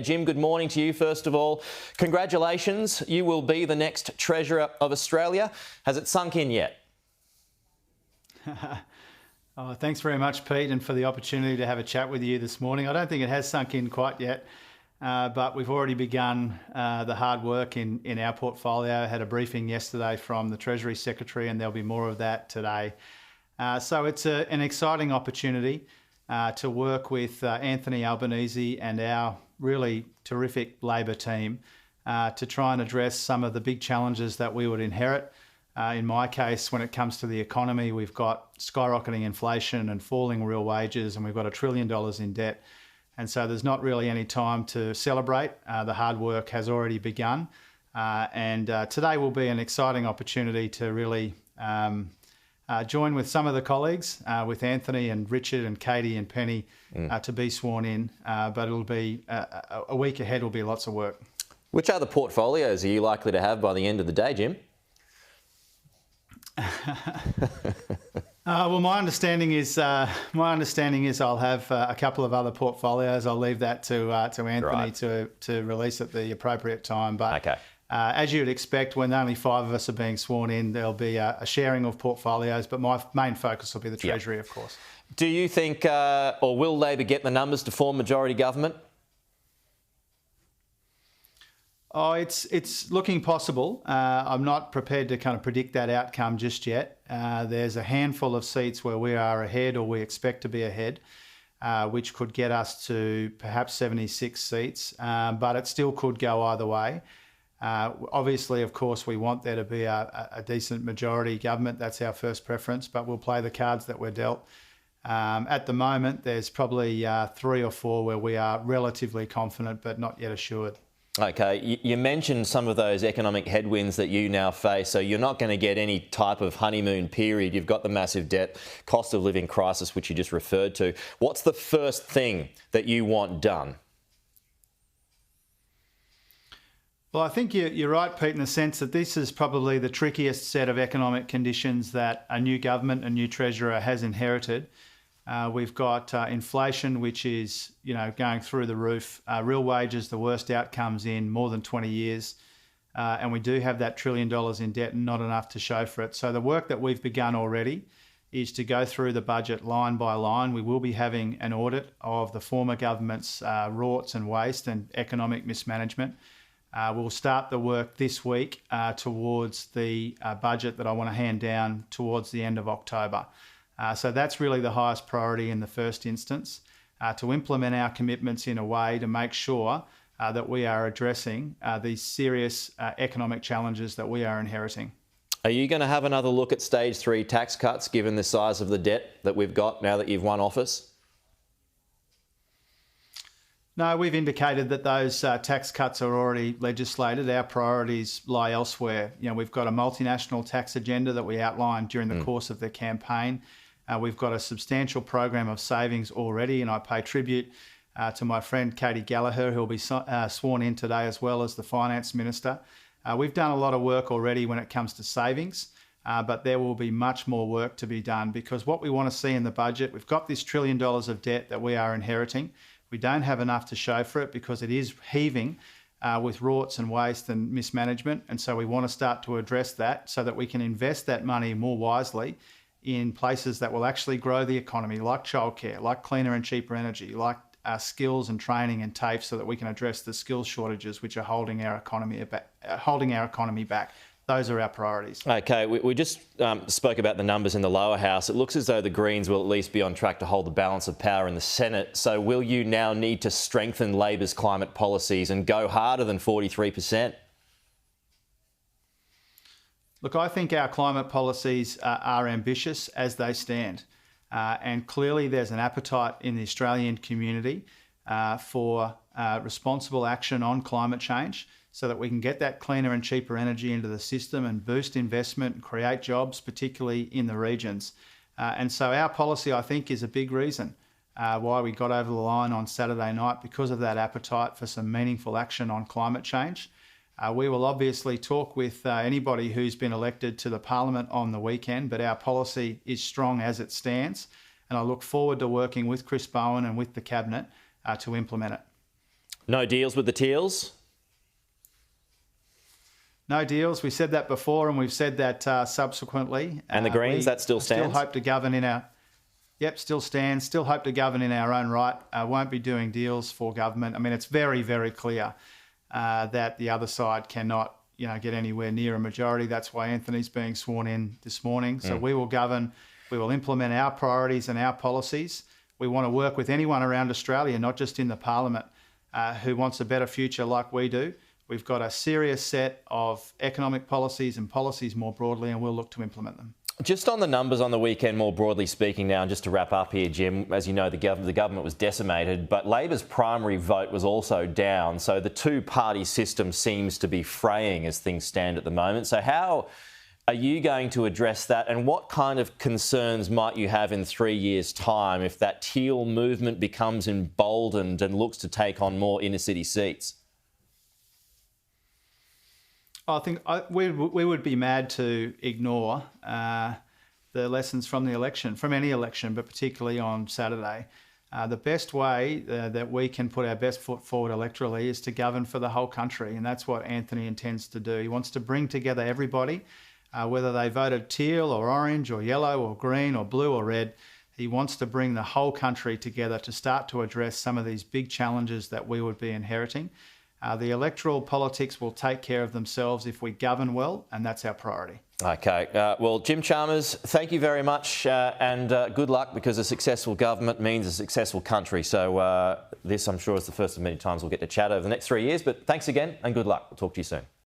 Jim, good morning to you first of all. Congratulations, you will be the next Treasurer of Australia. Has it sunk in yet? Thanks very much, Pete, and for the opportunity to have a chat with you this morning. I don't think it has sunk in quite yet, but we've already begun the hard work in our portfolio. I had a briefing yesterday from the Treasury Secretary, and there'll be more of that today. So it's an exciting opportunity to work with Anthony Albanese and our really terrific Labor team to try and address some of the big challenges that we would inherit. In my case, when it comes to the economy, we've got skyrocketing inflation and falling real wages, and we've got $1 trillion in debt. And so there's not really any time to celebrate. The hard work has already begun. And today will be an exciting opportunity to really join with some of the colleagues, with Anthony and Richard and Katie and Penny, to be sworn in. But it'll be a week ahead will be lots of work. Which other portfolios are you likely to have by the end of the day, Jim? Well, my understanding is I'll have a couple of other portfolios. I'll leave that to Anthony Right. to release at the appropriate time. But Okay. As you'd expect, when only 5 of us are being sworn in, there'll be a sharing of portfolios. But my main focus will be the Treasury, of course. Do you think, or will Labor get the numbers to form majority government? Oh, it's looking possible. I'm not prepared to kind of predict that outcome just yet. There's a handful of seats where we are ahead, or we expect to be ahead, which could get us to perhaps 76 seats, but it still could go either way. Obviously, of course, we want there to be a decent majority government. That's our first preference, but we'll play the cards that we're dealt. At the moment, there's probably 3 or 4 where we are relatively confident, but not yet assured. Okay, you mentioned some of those economic headwinds that you now face, so you're not going to get any type of honeymoon period. You've got the massive debt, cost of living crisis, which you just referred to. What's the first thing that you want done? Well, I think you're right, Pete, in the sense that this is probably the trickiest set of economic conditions that a new government, a new Treasurer has inherited. We've got inflation, which is, going through the roof. Real wages, the worst outcomes in more than 20 years. And we do have that $1 trillion in debt and not enough to show for it. So the work that we've begun already is to go through the budget line by line. We will be having an audit of the former government's rorts and waste and economic mismanagement. We'll start the work this week towards the budget that I want to hand down towards the end of October. So that's really the highest priority in the first instance, to implement our commitments in a way to make sure that we are addressing these serious economic challenges that we are inheriting. Are you going to have another look at stage 3 tax cuts given the size of the debt that we've got now that you've won office? No, we've indicated that those tax cuts are already legislated. Our priorities lie elsewhere. We've got a multinational tax agenda that we outlined during the course of the campaign. We've got a substantial program of savings already, and I pay tribute to my friend Katie Gallagher, who will be sworn in today, as well as the Finance Minister. We've done a lot of work already when it comes to savings, but there will be much more work to be done, because what we want to see in the budget, we've got this $1 trillion of debt that we are inheriting. We don't have enough to show for it because it is heaving with rorts and waste and mismanagement. And so we want to start to address that so that we can invest that money more wisely in places that will actually grow the economy, like childcare, like cleaner and cheaper energy, like skills and training and TAFE, so that we can address the skills shortages which are holding our economy back. Those are our priorities. Okay, we just spoke about the numbers in the lower house. It looks as though the Greens will at least be on track to hold the balance of power in the Senate. So will you now need to strengthen Labor's climate policies and go harder than 43%? Look, I think our climate policies are ambitious as they stand. And clearly there's an appetite in the Australian community for responsible action on climate change, so that we can get that cleaner and cheaper energy into the system and boost investment and create jobs, particularly in the regions. And so our policy, I think, is a big reason why we got over the line on Saturday night, because of that appetite for some meaningful action on climate change. We will obviously talk with anybody who's been elected to the Parliament on the weekend, but our policy is strong as it stands. And I look forward to working with Chris Bowen and with the Cabinet to implement it. No deals with the Teals? No deals. We said that before, and we've said that subsequently. And the Greens, that still stands? Still hope to govern in our... Yep, still stands. Still hope to govern in our own right. Won't be doing deals for government. I mean, it's very, very clear that the other side cannot, get anywhere near a majority. That's why Anthony's being sworn in this morning. So we will govern. We will implement our priorities and our policies. We want to work with anyone around Australia, not just in the Parliament, who wants a better future like we do. We've got a serious set of economic policies and policies more broadly, and we'll look to implement them. Just on the numbers on the weekend, more broadly speaking now, and just to wrap up here, Jim, as you know, the government was decimated, but Labor's primary vote was also down. So the two-party system seems to be fraying as things stand at the moment. So how are you going to address that, and what kind of concerns might you have in 3 years' time if that Teal movement becomes emboldened and looks to take on more inner-city seats? I think we would be mad to ignore the lessons from the election, from any election, but particularly on Saturday. The best way that we can put our best foot forward electorally is to govern for the whole country, and that's what Anthony intends to do. He wants to bring together everybody, whether they voted Teal or orange or yellow or green or blue or red. He wants to bring the whole country together to start to address some of these big challenges that we would be inheriting. The electoral politics will take care of themselves if we govern well, and that's our priority. OK. Well, Jim Chalmers, thank you very much and good luck, because a successful government means a successful country. So this, I'm sure, is the first of many times we'll get to chat over the next 3 years. But thanks again and good luck. We'll talk to you soon.